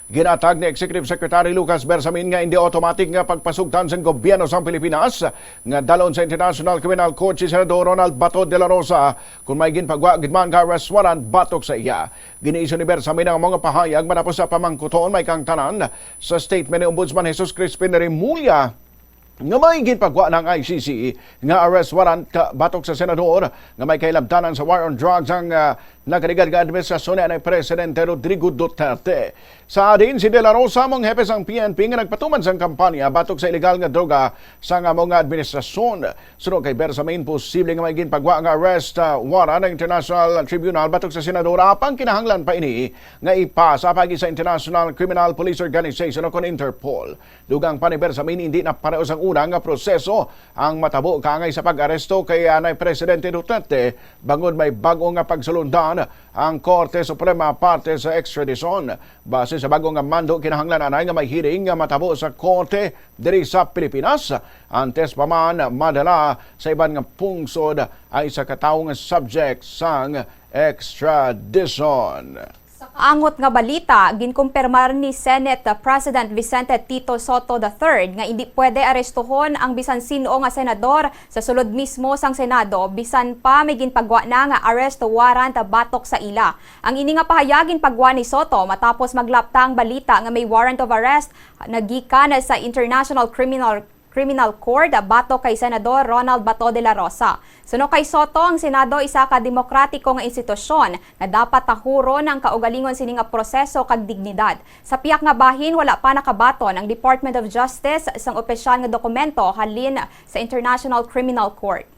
Ginatag ni Executive Secretary Lucas Bersamin nga hindi automatic nga pagpasugtan sa gobyerno sa Pilipinas nga dalon sa International Criminal Court si Senador Ronald Bato Dela Rosa kung may ginpagwa gidman ka arrest warrant batok sa iya. Giniiso ni Bersamin ang mga pahayag matapos sa pamangkuton may kang tanan sa statement ni Ombudsman Jesus Crispin Remulla nga may ginpagwa ng ICC nga arrest warrant batok sa senador nga may kailabtanan sa war on drugs ang nakaligad nga administrasyon ni Presidente Rodrigo Duterte. Sa adin si Dela Rosa mong hepe sang PNP nga nagpatuman sang kampanya batok sa ilegal nga droga sa nga mga administrasyon. Sunod kay Bersamin, posible nga may ginpagwa nga arrest warrant ng International Tribunal batok sa senador apang kinahanglan pa ini nga ipasa pagi sa International Criminal Police Organization o kon Interpol. Dugang pa ni Bersamin hindi na pareho sang unang nga proseso ang matabo kangay sa pag-aresto kay anay Presidente Duterte bangod may bago nga pagsulundan ang Korte Suprema parte sa extradition. Base sa bagong nga mando, kinahanglan anay nga may hearing nga matabo sa Korte diri sa Pilipinas. Antes pa man madala sa iban nga pungsod ay sa katawong subject sang extradition. Angot nga balita, ginkumpirmar ni Senate President Vicente Tito Soto III nga hindi pwede arestuhon ang bisan sino nga senador sa sulod mismo sang Senado bisan pa may ginpagwa na nga arrest warrant batok sa ila. Ang ini nga pahayagin pagwa ni Soto matapos maglaptang balita nga may warrant of arrest nagikan sa International Criminal Court batok kay Senador Ronald Bato de la Rosa. Suno kay Soto, ang Senado isa ka demokratiko nga institusyon na dapat tahuron ang kaugalingon sini nga proseso kag dignidad. Sa piyak nga bahin wala pa nakabaton ang Department of Justice sang opisyal nga dokumento halin sa International Criminal Court.